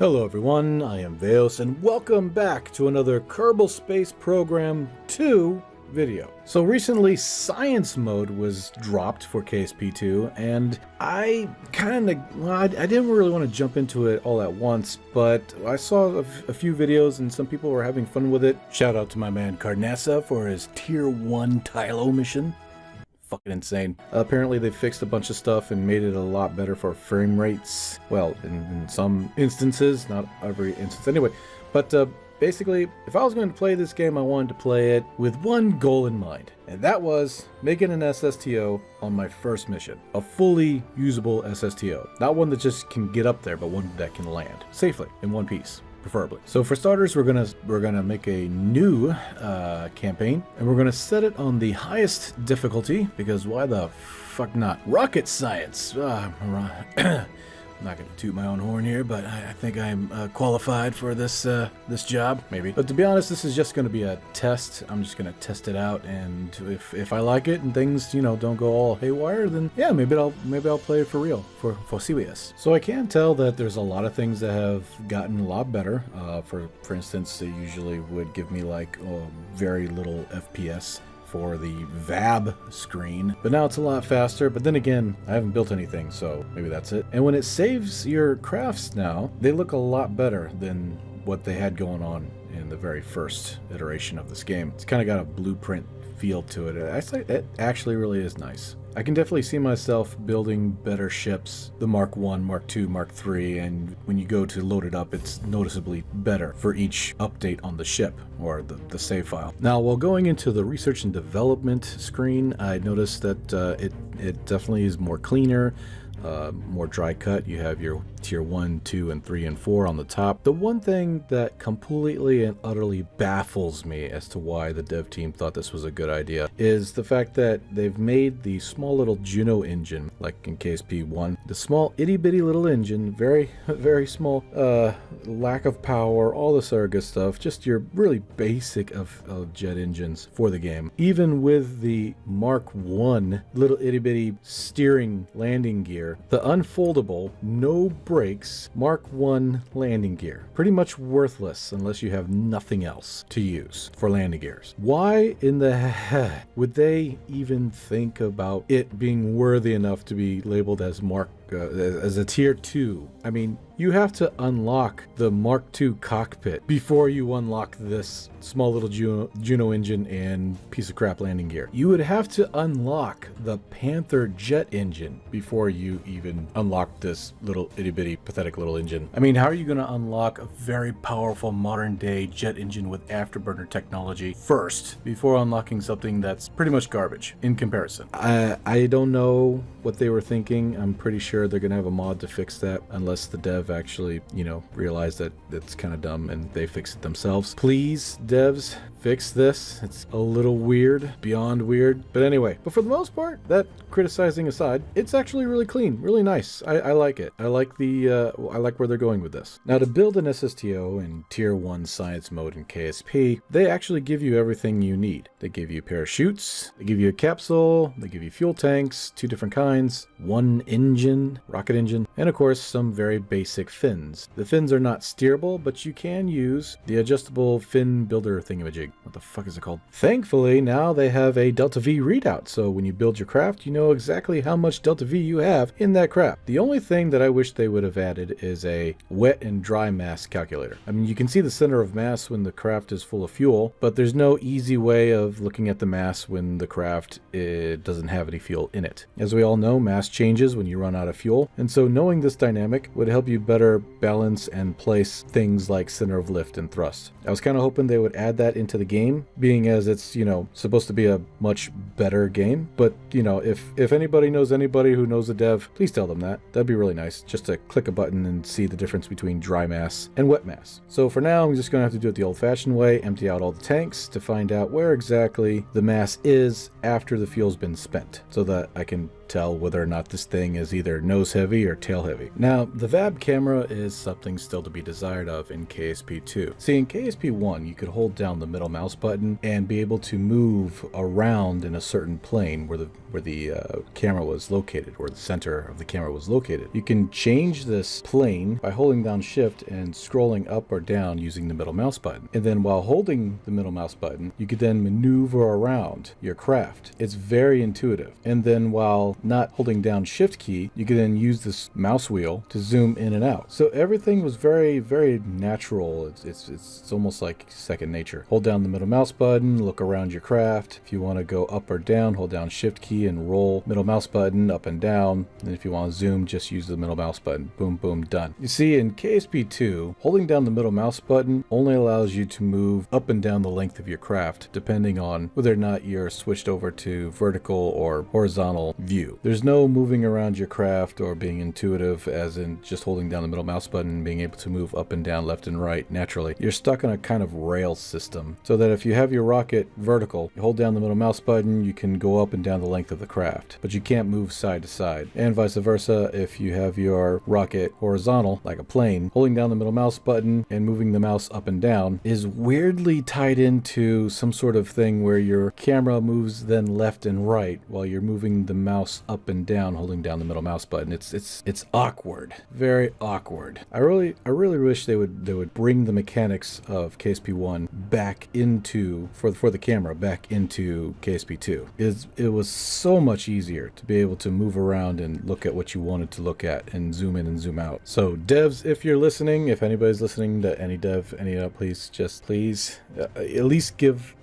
Hello everyone, I am Veos and welcome back to another Kerbal Space Program 2 video. So recently Science Mode was dropped for KSP2 and I didn't really want to jump into it all at once, but I saw a few videos and some people were having fun with it. Shout out to my man Carnassa for his Tier 1 Tylo mission. Fucking insane. Apparently they fixed a bunch of stuff and made it a lot better for frame rates. Well, in some instances, not every instance anyway. But basically, if I was going to play this game, I wanted to play it with one goal in mind. And that was making an SSTO on my first mission. A fully usable SSTO. Not one that just can get up there, but one that can land safely in one piece. Preferably. So for starters, we're gonna make a new campaign, and we're gonna set it on the highest difficulty because why the fuck not? Rocket science. I'm not gonna toot my own horn here, but I think I'm qualified for this this job, maybe. But to be honest, this is just gonna be a test. I'm just gonna test it out, and if I like it and things, don't go all haywire, then yeah, maybe I'll play it for real, for serious. So I can tell that there's a lot of things that have gotten a lot better. For instance, it usually would give me like very little FPS for the VAB screen, but now it's a lot faster. But then again, I haven't built anything, so maybe that's it. And when it saves your crafts now, they look a lot better than what they had going on in the very first iteration of this game. It's kind of got a blueprint feel to it. It actually really is nice. I can definitely see myself building better ships, the Mark 1, Mark 2, Mark 3, and when you go to load it up, it's noticeably better for each update on the ship or the save file. Now, while going into the research and development screen, I noticed that it definitely is more cleaner, more dry cut. You have your tier 1, 2, and 3, and 4 on the top. The one thing that completely and utterly baffles me as to why the dev team thought this was a good idea is the fact that they've made the small little Juno engine, like in KSP1, the small itty bitty little engine, very, very small, lack of power, all this other good stuff, just your really basic of jet engines for the game. Even with the Mark 1 little itty bitty steering landing gear, the unfoldable, no brakes Mark 1 landing gear. Pretty much worthless unless you have nothing else to use for landing gears. Why in the heck would they even think about it being worthy enough to be labeled as as a tier 2? I mean, you have to unlock the Mark II cockpit before you unlock this small little Juno engine and piece of crap landing gear. You would have to unlock the Panther jet engine before you even unlock this little itty bitty pathetic little engine. I mean, how are you going to unlock a very powerful modern day jet engine with afterburner technology first before unlocking something that's pretty much garbage in comparison? I don't know what they were thinking. I'm pretty sure they're going to have a mod to fix that unless the dev actually, realize that it's kind of dumb and they fix it themselves. Please, devs, fix this. It's a little weird, beyond weird. But anyway, but for the most part, that criticizing aside, it's actually really clean, really nice. I like it. I like I like where they're going with this. Now, to build an SSTO in Tier 1 Science Mode in KSP, they actually give you everything you need. They give you parachutes, they give you a capsule, they give you fuel tanks, 2 different kinds, 1 engine, rocket engine, and of course, some very basic fins. The fins are not steerable, but you can use the adjustable fin builder thingamajig. What the fuck is it called? Thankfully, now they have a Delta V readout, so when you build your craft, you know exactly how much Delta V you have in that craft. The only thing that I wish they would have added is a wet and dry mass calculator. I mean, you can see the center of mass when the craft is full of fuel, but there's no easy way of looking at the mass when the craft doesn't have any fuel in it. As we all know, mass changes when you run out of fuel, and so knowing this dynamic would help you better balance and place things like center of lift and thrust. I was kind of hoping they would add that into the game, being as it's, supposed to be a much better game. But, if anybody knows anybody who knows a dev, please tell them that. That'd be really nice, just to click a button and see the difference between dry mass and wet mass. So for now, I'm just going to have to do it the old-fashioned way, empty out all the tanks to find out where exactly the mass is after the fuel's been spent, so that I can tell whether or not this thing is either nose heavy or tail heavy. Now, the VAB camera is something still to be desired of in KSP2. See, in KSP1, you could hold down the middle mouse button and be able to move around in a certain plane where the camera was located, or the center of the camera was located. You can change this plane by holding down Shift and scrolling up or down using the middle mouse button. And then while holding the middle mouse button, you could then maneuver around your craft. It's very intuitive. And then while not holding down Shift key, you can then use this mouse wheel to zoom in and out. So everything was very, very natural. It's almost like second nature. Hold down the middle mouse button, look around your craft. If you want to go up or down, hold down Shift key and roll middle mouse button up and down. And if you want to zoom, just use the middle mouse button. Boom, boom, done. You see, in KSP2, holding down the middle mouse button only allows you to move up and down the length of your craft, depending on whether or not you're switched over to vertical or horizontal view. There's no moving around your craft or being intuitive, as in just holding down the middle mouse button and being able to move up and down, left and right naturally. You're stuck on a kind of rail system, so that if you have your rocket vertical, you hold down the middle mouse button, you can go up and down the length of the craft, but you can't move side to side. And vice versa, if you have your rocket horizontal, like a plane, holding down the middle mouse button and moving the mouse up and down is weirdly tied into some sort of thing where your camera moves then left and right while you're moving the mouse up and down, holding down the middle mouse button. It's awkward, very awkward. I really wish they would bring the mechanics of KSP1 back into for the camera back into KSP2. It was so much easier to be able to move around and look at what you wanted to look at and zoom in and zoom out. So devs, if you're listening, if anybody's listening to any dev, please at least give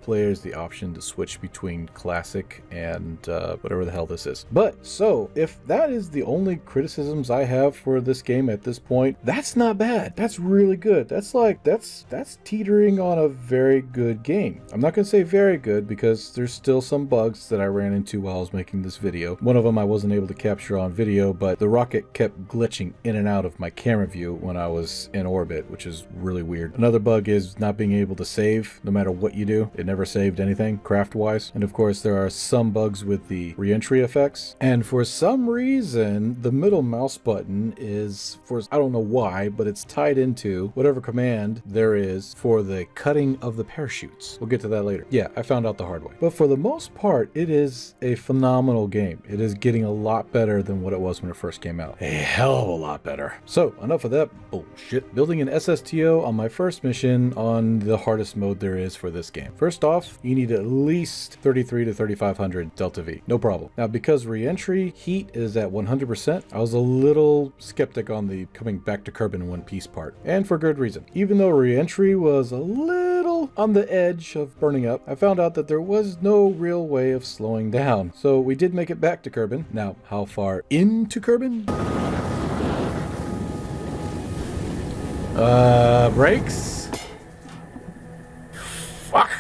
players the option to switch between classic and whatever the hell this is. But so if that is the only criticisms I have for this game at this point, that's not bad. That's really good. That's teetering on a very good game. I'm not gonna say very good because there's still some bugs that I ran into while I was making this video. One of them I wasn't able to capture on video, but the rocket kept glitching in and out of my camera view when I was in orbit, which is really weird. Another bug is not being able to save no matter what you do. It never saved anything craft wise. And of course there are some bugs with the re-entry effects. And for some reason the middle mouse button is, I don't know why, but it's tied into whatever command there is for the cutting of the parachutes. We'll get to that later. Yeah, I found out the hard way. But for the most part, it is a phenomenal game. It is getting a lot better than what it was when it first came out. A hell of a lot better. So enough of that bullshit. Building an SSTO on my first mission on the hardest mode there is for this game. First off, you need at least 33 to 3500 Delta V. No problem. Now, because re-entry heat is at 100%, I was a little skeptic on the coming back to Kerbin in one piece part. And for good reason. Even though re-entry was a little on the edge of burning up, I found out that there was no real way of slowing down. So we did make it back to Kerbin. Now, how far into Kerbin? Brakes? Fuck!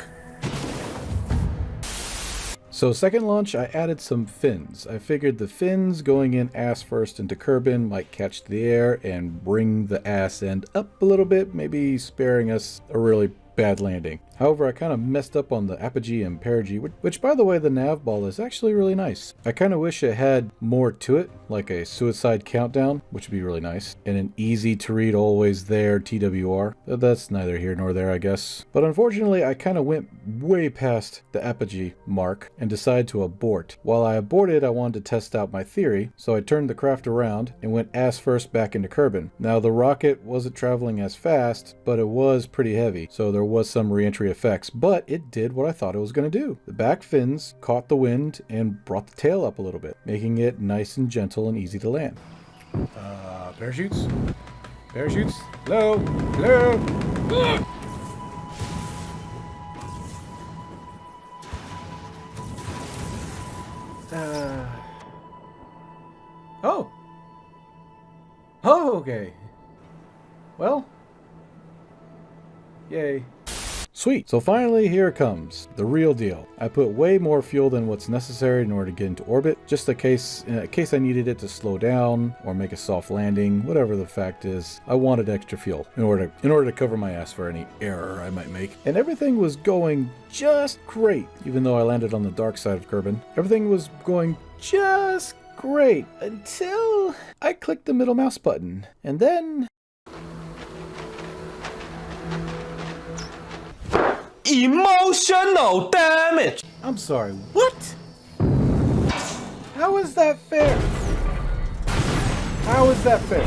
So second launch, I added some fins. I figured the fins going in ass first into Kerbin might catch the air and bring the ass end up a little bit, maybe sparing us a really bad landing. However, I kind of messed up on the apogee and perigee, which by the way, the nav ball is actually really nice. I kind of wish it had more to it, like a suicide countdown, which would be really nice, and an easy to read always there TWR. That's neither here nor there, I guess. But unfortunately, I kind of went way past the apogee mark and decided to abort. While I aborted, I wanted to test out my theory, so I turned the craft around and went ass first back into Kerbin. Now, the rocket wasn't traveling as fast, but it was pretty heavy, so there was some re-entry effects, but it did what I thought it was going to do. The back fins caught the wind and brought the tail up a little bit, making it nice and gentle and easy to land. Parachutes? Parachutes? Hello? Hello? Oh! Oh, okay. Well, yay. Sweet. So finally, here it comes. The real deal. I put way more fuel than what's necessary in order to get into orbit, just in case I needed it to slow down or make a soft landing, whatever the fact is. I wanted extra fuel in order to cover my ass for any error I might make. And everything was going just great, even though I landed on the dark side of Kerbin. Everything was going just great until I clicked the middle mouse button, and then emotional damage. I'm sorry, what? How is that fair? How is that fair?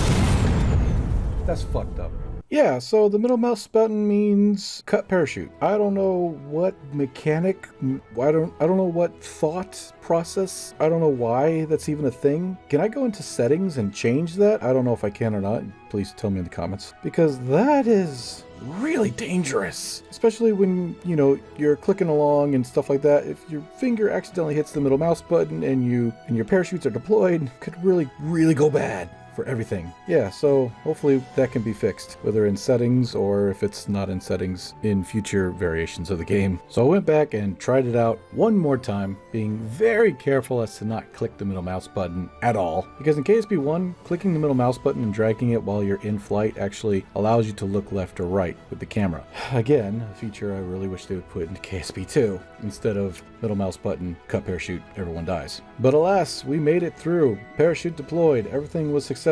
That's fucked up. Yeah, so the middle mouse button means cut parachute. I don't know what mechanic, I don't know what thought process, I don't know why that's even a thing. Can I go into settings and change that? I don't know if I can or not. Please tell me in the comments. Because that is really dangerous. Especially when, you know, you're clicking along and stuff like that. If your finger accidentally hits the middle mouse button and your parachutes are deployed, it could really go bad for everything. Yeah, so hopefully that can be fixed, whether in settings or if it's not in settings in future variations of the game. So I went back and tried it out one more time, being very careful as to not click the middle mouse button at all, because in KSP1, clicking the middle mouse button and dragging it while you're in flight actually allows you to look left or right with the camera. Again, a feature I really wish they would put into KSP2 instead of middle mouse button, cut parachute, everyone dies. But alas, we made it through. Parachute deployed, everything was successful.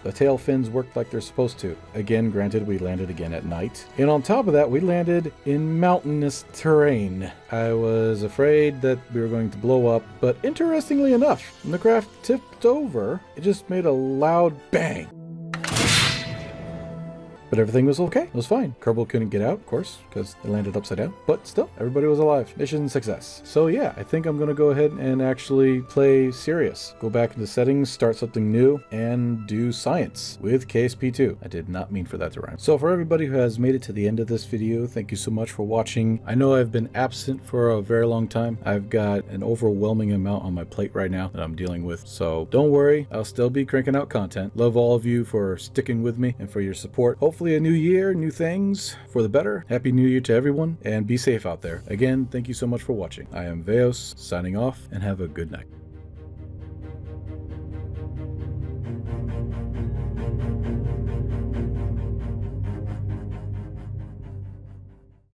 The tail fins worked like they're supposed to. Again, granted, we landed again at night. And on top of that, we landed in mountainous terrain. I was afraid that we were going to blow up, but interestingly enough, when the craft tipped over, it just made a loud bang. But everything was okay. It was fine. Kerbal couldn't get out, of course, because it landed upside down. But still, everybody was alive. Mission success. So yeah, I think I'm going to go ahead and actually play serious. Go back into settings, start something new, and do science with KSP2. I did not mean for that to rhyme. So for everybody who has made it to the end of this video, thank you so much for watching. I know I've been absent for a very long time. I've got an overwhelming amount on my plate right now that I'm dealing with. So don't worry, I'll still be cranking out content. Love all of you for sticking with me and for your support. Hopefully a new year, new things for the better. Happy New Year to everyone, and be safe out there. Again, thank you so much for watching. I am Veos, signing off, and have a good night.